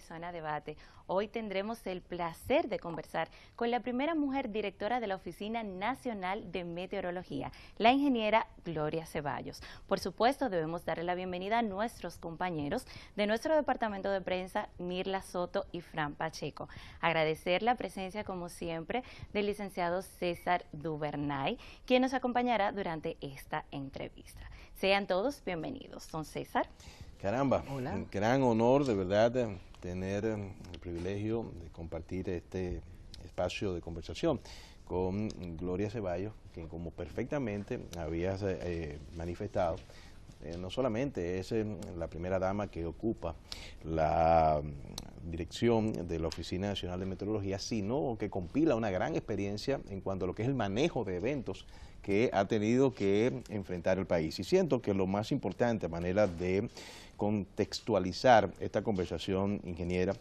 Zona Debate. Hoy tendremos el placer de conversar con la primera mujer directora de la Oficina Nacional de Meteorología, la ingeniera Gloria Ceballos. Por supuesto, debemos darle la bienvenida a nuestros compañeros de nuestro departamento de prensa, Mirla Soto y Fran Pacheco. Agradecer la presencia, como siempre, del licenciado César Duvernay, quien nos acompañará durante esta entrevista. Sean todos bienvenidos. Don César. Caramba, Hola. Un gran honor de verdad tener el privilegio de compartir este espacio de conversación con Gloria Ceballos, quien como perfectamente habías manifestado, no solamente es la primera dama que ocupa la dirección de la Oficina Nacional de Meteorología, sino que compila una gran experiencia en cuanto a lo que es el manejo de eventos que ha tenido que enfrentar el país. Y siento que lo más importante a manera de contextualizar esta conversación, ingeniera,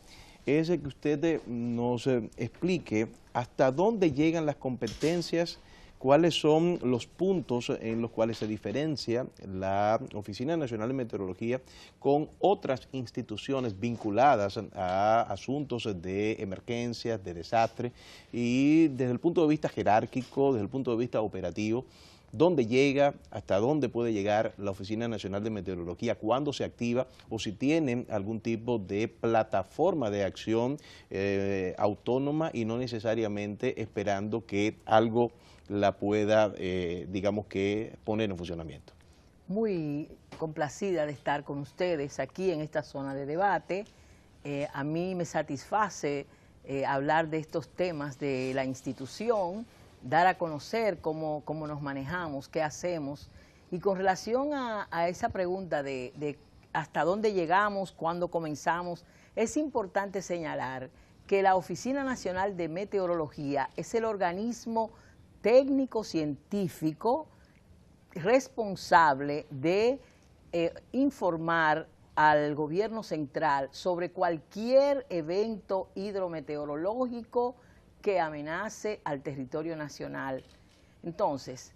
es que usted nos explique hasta dónde llegan las competencias, cuáles son los puntos en los cuales se diferencia la Oficina Nacional de Meteorología con otras instituciones vinculadas a asuntos de emergencias, de desastre, y desde el punto de vista jerárquico, desde el punto de vista operativo, dónde llega, hasta dónde puede llegar la Oficina Nacional de Meteorología, cuándo se activa o si tiene algún tipo de plataforma de acción autónoma y no necesariamente esperando que algo la pueda, digamos que, poner en funcionamiento. Muy complacida de estar con ustedes aquí en esta zona de debate. A mí me satisface hablar de estos temas de la institución, dar a conocer cómo nos manejamos, qué hacemos. Y con relación a esa pregunta de hasta dónde llegamos, cuándo comenzamos, es importante señalar que la Oficina Nacional de Meteorología es el organismo técnico-científico responsable de informar al gobierno central sobre cualquier evento hidrometeorológico que amenace al territorio nacional. Entonces,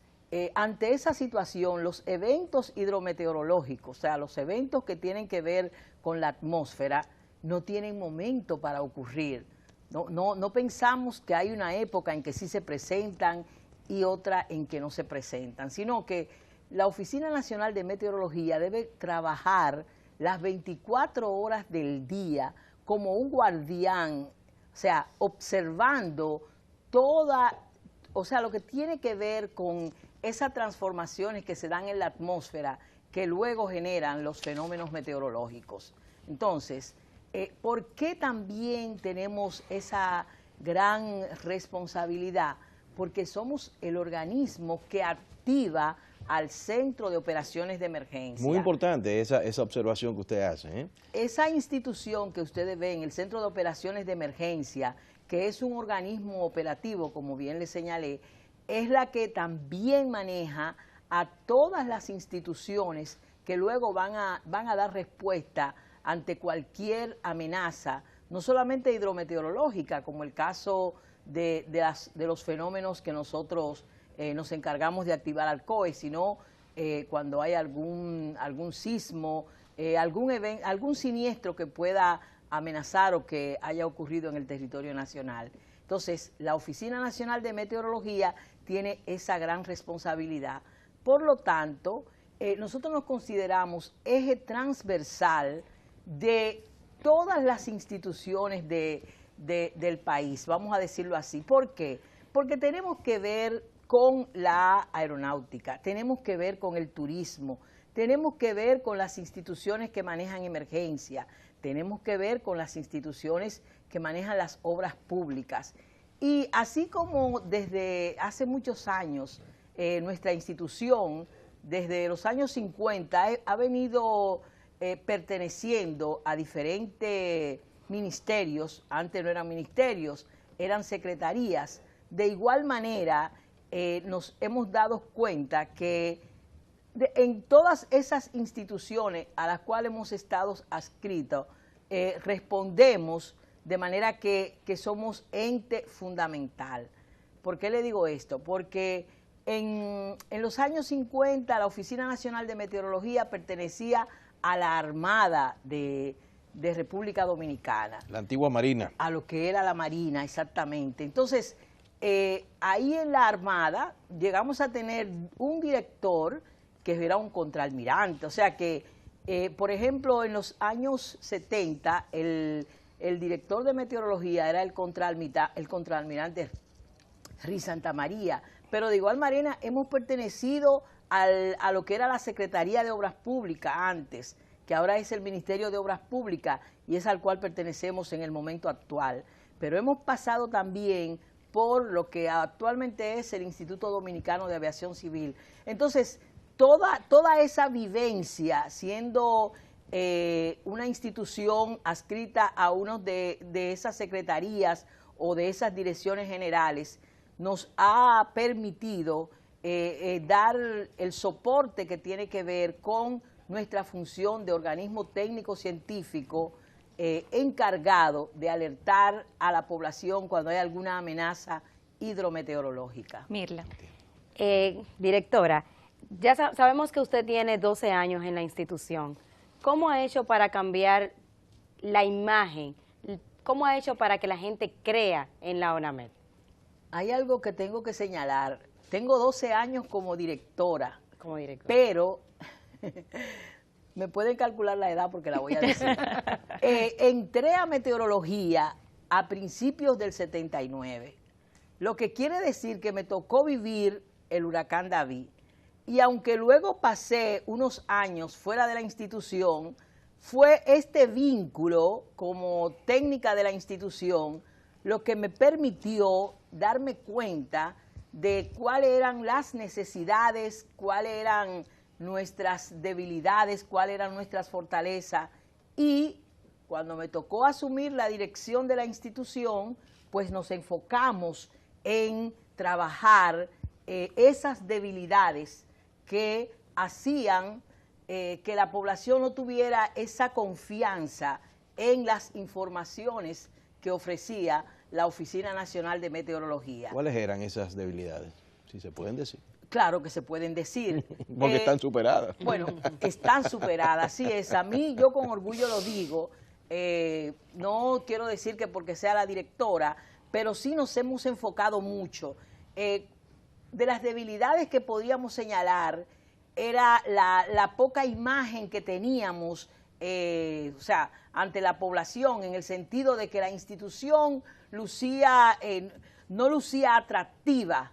ante esa situación, los eventos hidrometeorológicos, o sea, los eventos que tienen que ver con la atmósfera, no tienen momento para ocurrir. No pensamos que hay una época en que sí se presentan y otra en que no se presentan, sino que la Oficina Nacional de Meteorología debe trabajar las 24 horas del día como un guardián, o sea, observando lo que tiene que ver con esas transformaciones que se dan en la atmósfera que luego generan los fenómenos meteorológicos. Entonces, ¿por qué también tenemos esa gran responsabilidad? Porque somos el organismo que activa al Centro de Operaciones de Emergencia. Muy importante esa observación que usted hace, ¿eh? Esa institución que ustedes ven, el Centro de Operaciones de Emergencia, que es un organismo operativo, como bien le señalé, es la que también maneja a todas las instituciones que luego van a dar respuesta ante cualquier amenaza, no solamente hidrometeorológica, como el caso de los fenómenos que nosotros nos encargamos de activar al COE, sino cuando hay algún sismo, algún siniestro que pueda amenazar o que haya ocurrido en el territorio nacional. Entonces, la Oficina Nacional de Meteorología tiene esa gran responsabilidad. Por lo tanto, nosotros nos consideramos eje transversal de todas las instituciones del país, vamos a decirlo así. ¿Por qué? Porque tenemos que ver con la aeronáutica, tenemos que ver con el turismo, tenemos que ver con las instituciones que manejan emergencia, tenemos que ver con las instituciones que manejan las obras públicas. Y así como desde hace muchos años nuestra institución, desde los años 50, ha venido perteneciendo a diferentes ministerios. Antes no eran ministerios, eran secretarías. De igual manera, nos hemos dado cuenta que en todas esas instituciones a las cuales hemos estado adscritos, respondemos de manera que somos ente fundamental. ¿Por qué le digo esto? Porque en los años 50 la Oficina Nacional de Meteorología pertenecía a la Armada de de República Dominicana. La antigua Marina. A lo que era la Marina, exactamente. Entonces, ahí en la Armada llegamos a tener un director que era un contraalmirante, o sea que, por ejemplo, en los años 70, el director de meteorología era el contraalmirante Riz Santamaría, pero de igual manera hemos pertenecido a lo que era la Secretaría de Obras Públicas antes, que ahora es el Ministerio de Obras Públicas y es al cual pertenecemos en el momento actual. Pero hemos pasado también por lo que actualmente es el Instituto Dominicano de Aviación Civil. Entonces, toda esa vivencia, siendo una institución adscrita a una de esas secretarías o de esas direcciones generales, nos ha permitido dar el soporte que tiene que ver con nuestra función de organismo técnico-científico encargado de alertar a la población cuando hay alguna amenaza hidrometeorológica. Mirla. Directora, ya sabemos que usted tiene 12 años en la institución. ¿Cómo ha hecho para cambiar la imagen? ¿Cómo ha hecho para que la gente crea en la ONAMED? Hay algo que tengo que señalar. Tengo 12 años como directora. Como directora. Pero me pueden calcular la edad porque la voy a decir. Entré a meteorología a principios del 79, lo que quiere decir que me tocó vivir el huracán David. Y aunque luego pasé unos años fuera de la institución, fue este vínculo como técnica de la institución lo que me permitió darme cuenta de cuáles eran las necesidades, cuáles eran nuestras debilidades, cuáles eran nuestras fortalezas. Y cuando me tocó asumir la dirección de la institución, pues nos enfocamos en trabajar esas debilidades que hacían que la población no tuviera esa confianza en las informaciones que ofrecía la Oficina Nacional de Meteorología. ¿Cuáles eran esas debilidades? Si se pueden decir. Claro que se pueden decir. Porque están superadas. Bueno, están superadas, así es. A mí, yo con orgullo lo digo, no quiero decir que porque sea la directora, pero sí nos hemos enfocado mucho. De las debilidades que podíamos señalar era la poca imagen que teníamos, o sea, ante la población, en el sentido de que la institución no lucía atractiva.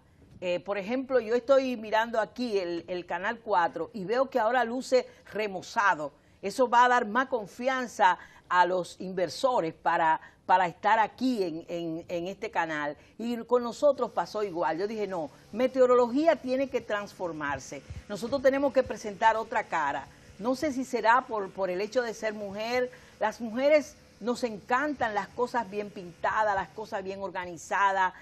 Por ejemplo, yo estoy mirando aquí el Canal 4 y veo que ahora luce remozado. Eso va a dar más confianza a los inversores para estar aquí en este canal. Y con nosotros pasó igual. Yo dije, no, meteorología tiene que transformarse. Nosotros tenemos que presentar otra cara. No sé si será por el hecho de ser mujer. Las mujeres nos encantan las cosas bien pintadas, las cosas bien organizadas.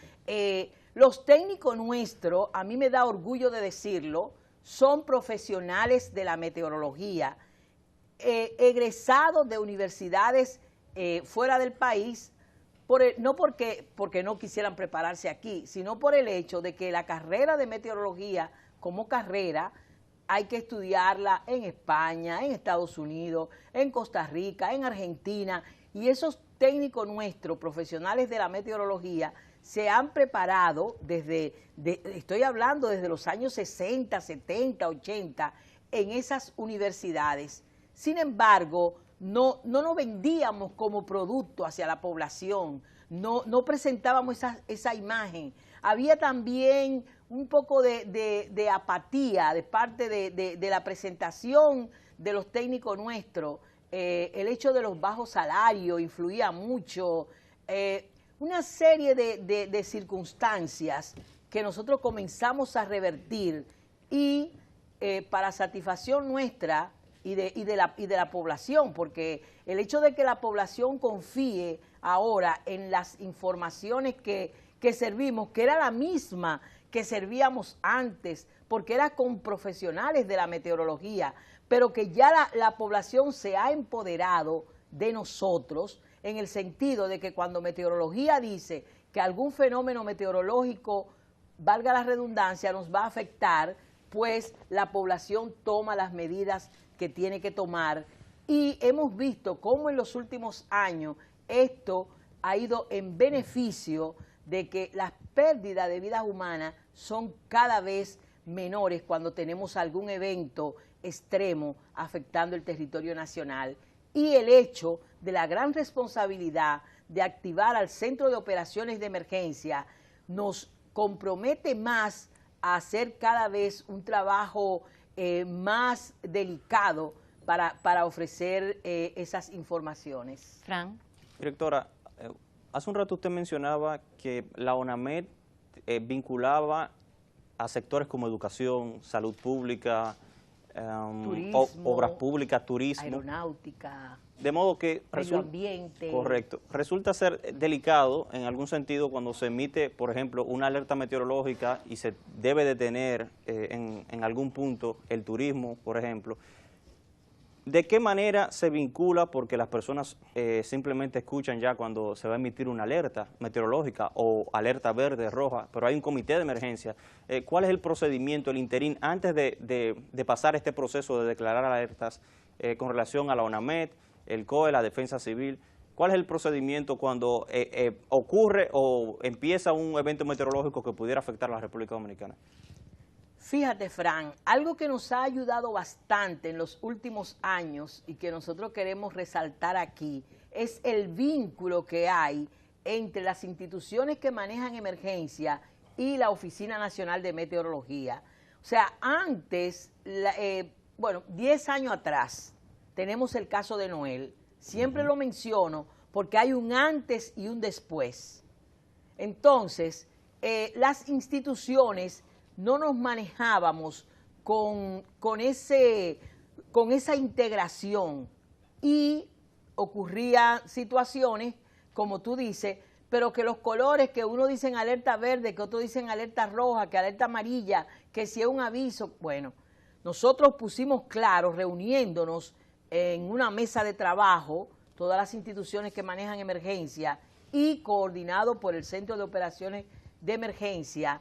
Los técnicos nuestros, a mí me da orgullo de decirlo, son profesionales de la meteorología, egresados de universidades fuera del país, no porque no quisieran prepararse aquí, sino por el hecho de que la carrera de meteorología como carrera hay que estudiarla en España, en Estados Unidos, en Costa Rica, en Argentina, y esos técnicos nuestros, profesionales de la meteorología, se han preparado estoy hablando desde los años 60, 70, 80, en esas universidades. Sin embargo, no nos vendíamos como producto hacia la población, no presentábamos esa imagen. Había también un poco de apatía de parte de la presentación de los técnicos nuestros. El hecho de los bajos salarios influía mucho. Una serie de circunstancias que nosotros comenzamos a revertir y para satisfacción nuestra y de la población, porque el hecho de que la población confíe ahora en las informaciones que servimos, que era la misma que servíamos antes, porque era con profesionales de la meteorología, pero que ya la población se ha empoderado de nosotros, en el sentido de que cuando meteorología dice que algún fenómeno meteorológico, valga la redundancia, nos va a afectar, pues la población toma las medidas que tiene que tomar Y hemos visto cómo en los últimos años esto ha ido en beneficio de que las pérdidas de vidas humanas son cada vez menores cuando tenemos algún evento extremo afectando el territorio nacional. Y el hecho de la gran responsabilidad de activar al Centro de Operaciones de Emergencia nos compromete más a hacer cada vez un trabajo más delicado para ofrecer esas informaciones. Fran. Directora, hace un rato usted mencionaba que la ONAMED vinculaba a sectores como educación, salud pública, turismo, obras públicas, turismo, aeronáutica, de modo que medio ambiente. Correcto. Resulta ser delicado en algún sentido cuando se emite, por ejemplo, una alerta meteorológica y se debe detener en algún punto el turismo, por ejemplo. ¿De qué manera se vincula? Porque las personas simplemente escuchan ya cuando se va a emitir una alerta meteorológica o alerta verde, roja, pero hay un comité de emergencia. ¿Cuál es el procedimiento, el interín, antes de pasar este proceso de declarar alertas con relación a la ONAMED, el COE, la Defensa Civil? ¿Cuál es el procedimiento cuando ocurre o empieza un evento meteorológico que pudiera afectar a la República Dominicana? Fíjate, Fran, algo que nos ha ayudado bastante en los últimos años y que nosotros queremos resaltar aquí es el vínculo que hay entre las instituciones que manejan emergencia y la Oficina Nacional de Meteorología. O sea, antes, 10 años atrás, tenemos el caso de Noel. Siempre lo menciono porque hay un antes y un después. Entonces, las instituciones no nos manejábamos con esa integración y ocurrían situaciones, como tú dices, pero que los colores, que uno dice en alerta verde, que otro dice en alerta roja, que alerta amarilla, que si es un aviso, bueno, nosotros pusimos claro, reuniéndonos en una mesa de trabajo, todas las instituciones que manejan emergencia y coordinado por el Centro de Operaciones de Emergencia,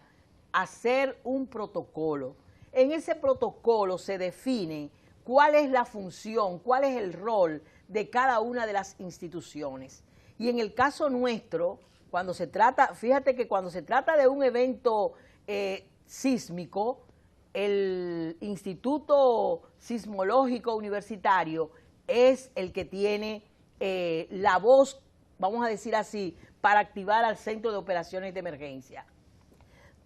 hacer un protocolo. En ese protocolo se define cuál es la función, cuál es el rol de cada una de las instituciones. Y en el caso nuestro, cuando se trata, fíjate que cuando se trata de un evento sísmico, el Instituto Sismológico Universitario es el que tiene la voz, vamos a decir así, para activar al Centro de Operaciones de Emergencia.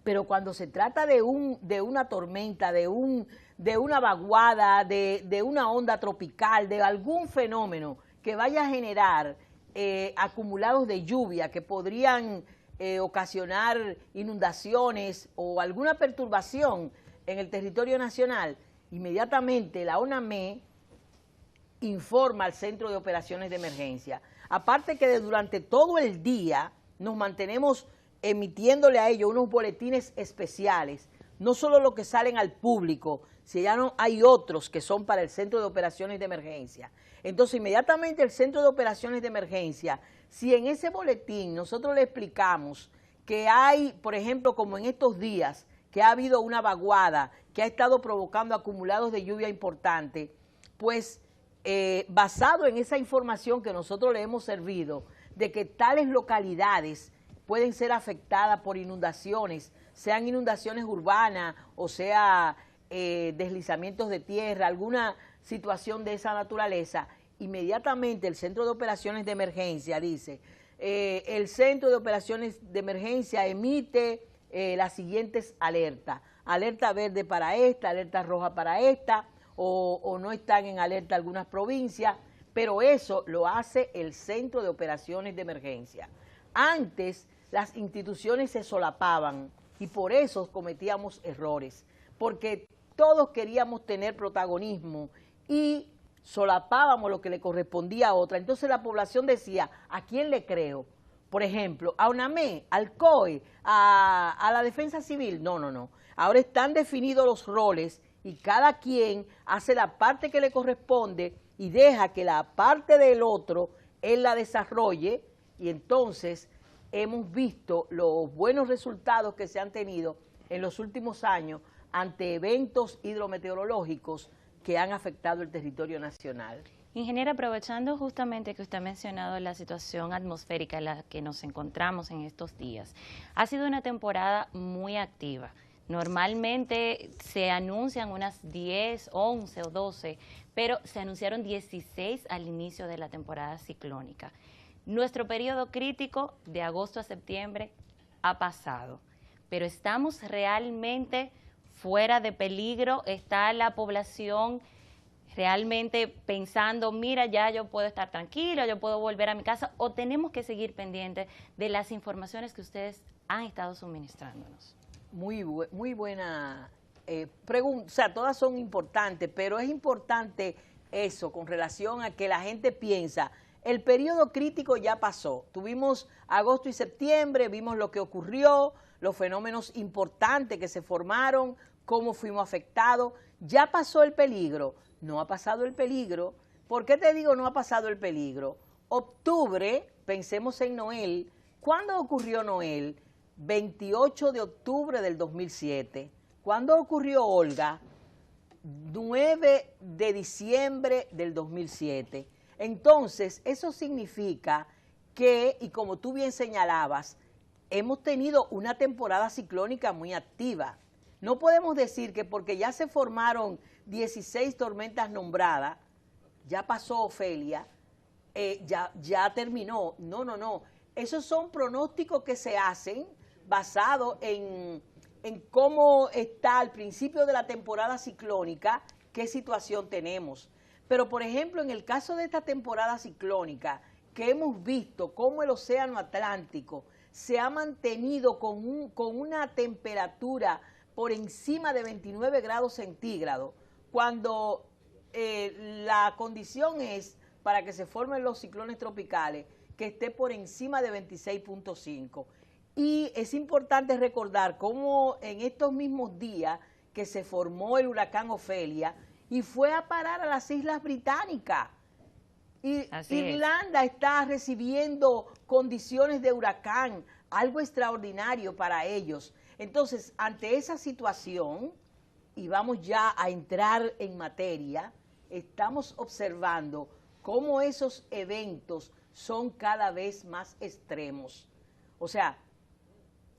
Pero cuando se trata de una tormenta, de una vaguada, de una onda tropical, de algún fenómeno que vaya a generar acumulados de lluvia que podrían ocasionar inundaciones o alguna perturbación en el territorio nacional, inmediatamente la ONAMED informa al Centro de Operaciones de Emergencia. Aparte que durante todo el día nos mantenemos emitiéndole a ellos unos boletines especiales, no solo los que salen al público, si ya no hay otros que son para el Centro de Operaciones de Emergencia. Entonces, inmediatamente el Centro de Operaciones de Emergencia, si en ese boletín nosotros le explicamos que hay, por ejemplo, como en estos días, que ha habido una vaguada, que ha estado provocando acumulados de lluvia importante, pues basado en esa información que nosotros le hemos servido, de que tales localidades pueden ser afectadas por inundaciones, sean inundaciones urbanas o sea deslizamientos de tierra, alguna situación de esa naturaleza, inmediatamente el Centro de Operaciones de Emergencia dice, el Centro de Operaciones de Emergencia emite las siguientes alertas, alerta verde para esta, alerta roja para esta, o no están en alerta algunas provincias, pero eso lo hace el Centro de Operaciones de Emergencia. Antes las instituciones se solapaban y por eso cometíamos errores, porque todos queríamos tener protagonismo y solapábamos lo que le correspondía a otra. Entonces la población decía, ¿a quién le creo? Por ejemplo, a UNAMED, al COE, a la Defensa Civil. No, no, no. Ahora están definidos los roles y cada quien hace la parte que le corresponde y deja que la parte del otro él la desarrolle, y entonces hemos visto los buenos resultados que se han tenido en los últimos años ante eventos hidrometeorológicos que han afectado el territorio nacional. Ingeniera, aprovechando justamente que usted ha mencionado la situación atmosférica en la que nos encontramos en estos días, ha sido una temporada muy activa. Normalmente se anuncian unas 10, 11 o 12, pero se anunciaron 16 al inicio de la temporada ciclónica. Nuestro periodo crítico de agosto a septiembre ha pasado, pero ¿estamos realmente fuera de peligro? ¿Está la población realmente pensando, mira, ya yo puedo estar tranquilo, yo puedo volver a mi casa, o tenemos que seguir pendientes de las informaciones que ustedes han estado suministrándonos? Muy buena pregunta, o sea, todas son importantes, pero es importante eso con relación a que la gente piensa, el periodo crítico ya pasó, tuvimos agosto y septiembre, vimos lo que ocurrió, los fenómenos importantes que se formaron, cómo fuimos afectados, ya pasó el peligro. No ha pasado el peligro. ¿Por qué te digo no ha pasado el peligro? Octubre, pensemos en Noel. ¿Cuándo ocurrió Noel? 28 de octubre del 2007. ¿Cuándo ocurrió Olga? 9 de diciembre del 2007. Entonces, eso significa que, y como tú bien señalabas, hemos tenido una temporada ciclónica muy activa. No podemos decir que porque ya se formaron 16 tormentas nombradas, ya pasó Ofelia, ya terminó. No, no, no. Esos son pronósticos que se hacen basados en cómo está al principio de la temporada ciclónica, qué situación tenemos. Pero, por ejemplo, en el caso de esta temporada ciclónica, que hemos visto cómo el océano Atlántico se ha mantenido con una temperatura por encima de 29 grados centígrados, cuando la condición es para que se formen los ciclones tropicales, que esté por encima de 26.5. Y es importante recordar cómo en estos mismos días que se formó el huracán Ofelia y fue a parar a las Islas Británicas. Y Irlanda está recibiendo condiciones de huracán, algo extraordinario para ellos. Entonces, ante esa situación, y vamos ya a entrar en materia, estamos observando cómo esos eventos son cada vez más extremos. O sea,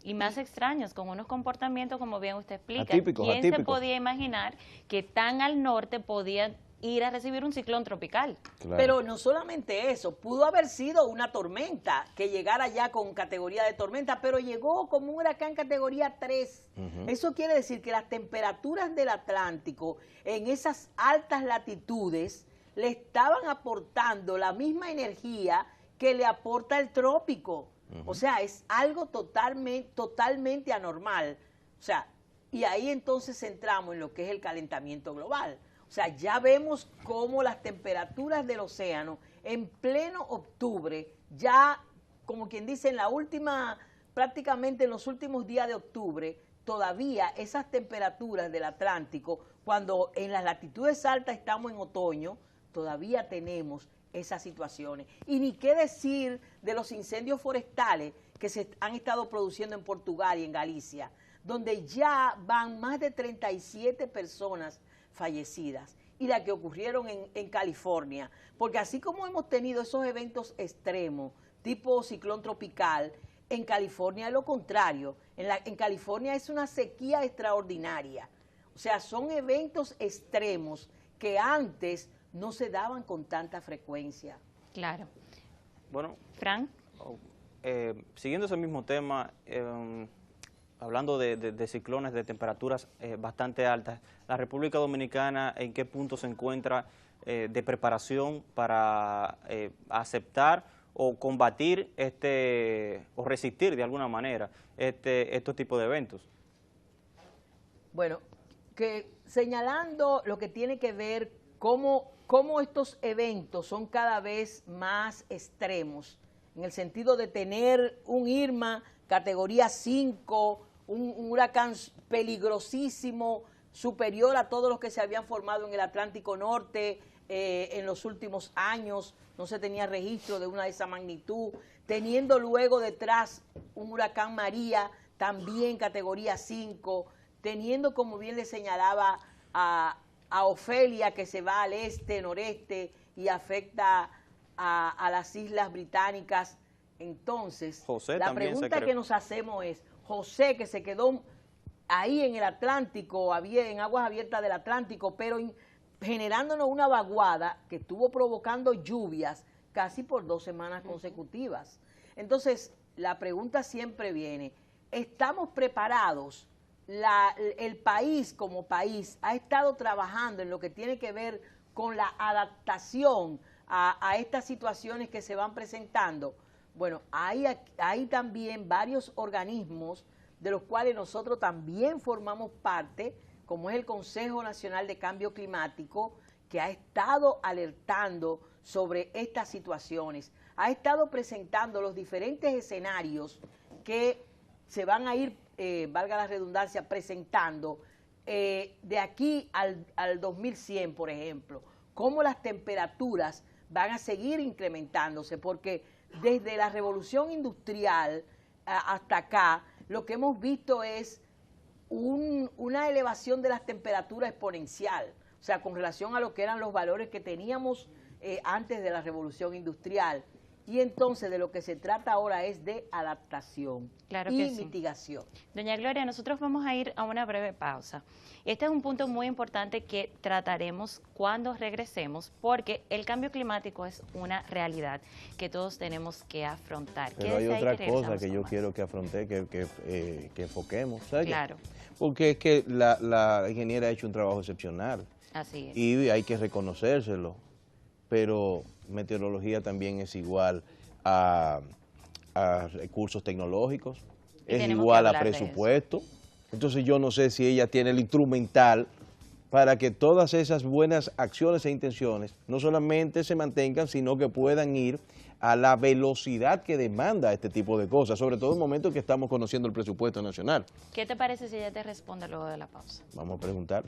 y más extraños, con unos comportamientos, como bien usted explica. Atípicos, ¿Quién atípicos. se podía imaginar que tan al norte podían ir a recibir un ciclón tropical? Claro. Pero no solamente eso, pudo haber sido una tormenta que llegara ya con categoría de tormenta, pero llegó como un huracán categoría 3. Eso quiere decir que las temperaturas del Atlántico en esas altas latitudes le estaban aportando la misma energía que le aporta el trópico. O sea, es algo totalmente anormal. O sea, y ahí entonces entramos en lo que es el calentamiento global. O sea, ya vemos cómo las temperaturas del océano en pleno octubre, ya como quien dice en la última, prácticamente en los últimos días de octubre, todavía esas temperaturas del Atlántico, cuando en las latitudes altas estamos en otoño, todavía tenemos esas situaciones. Y ni qué decir de los incendios forestales que se han estado produciendo en Portugal y en Galicia, donde ya van más de 37 personas fallecidas, y las que ocurrieron en California, porque así como hemos tenido esos eventos extremos, tipo ciclón tropical, en California es lo contrario, en California es una sequía extraordinaria, o sea, son eventos extremos que antes no se daban con tanta frecuencia. Claro. Bueno, Frank. Siguiendo ese mismo tema, hablando de ciclones de temperaturas bastante altas, ¿la República Dominicana en qué punto se encuentra de preparación para aceptar o combatir o resistir de alguna manera estos tipos de eventos? Bueno, que señalando lo que tiene que ver cómo estos eventos son cada vez más extremos, en el sentido de tener un Irma categoría 5, un huracán peligrosísimo, superior a todos los que se habían formado en el Atlántico Norte en los últimos años, no se tenía registro de una de esa magnitud, teniendo luego detrás un huracán María, también categoría 5, teniendo, como bien le señalaba, a Ofelia, que se va al este, noreste, y afecta a las Islas Británicas. Entonces, José la también se pregunta creó. que nos hacemos es, José, que se quedó ahí en el Atlántico, en aguas abiertas del Atlántico, pero generándonos una vaguada que estuvo provocando lluvias casi por 2 semanas consecutivas. Entonces, la pregunta siempre viene, ¿estamos preparados? El país como país ha estado trabajando en lo que tiene que ver con la adaptación a estas situaciones que se van presentando. Bueno, hay también varios organismos de los cuales nosotros también formamos parte, como es el Consejo Nacional de Cambio Climático, que ha estado alertando sobre estas situaciones, ha estado presentando los diferentes escenarios que se van a ir, valga la redundancia, presentando de aquí al 2100, por ejemplo, cómo las temperaturas van a seguir incrementándose, porque desde la revolución industrial hasta acá, lo que hemos visto es una elevación de las temperaturas exponencial, o sea, con relación a lo que eran los valores que teníamos antes de la revolución industrial. Y entonces de lo que se trata ahora es de adaptación y mitigación. Doña Gloria, nosotros vamos a ir a una breve pausa. Este es un punto muy importante que trataremos cuando regresemos, porque el cambio climático es una realidad que todos tenemos que afrontar. Pero hay otra cosa que yo quiero que afronte, que enfoquemos. ¿Sabes? Claro. Porque es que la ingeniera ha hecho un trabajo excepcional. Así es. Y hay que reconocérselo. Pero meteorología también es igual a recursos tecnológicos, es igual a presupuesto. Entonces yo no sé si ella tiene el instrumental para que todas esas buenas acciones e intenciones no solamente se mantengan, sino que puedan ir a la velocidad que demanda este tipo de cosas, sobre todo en el momento en que estamos conociendo el presupuesto nacional. ¿Qué te parece si ella te responde luego de la pausa? Vamos a preguntar.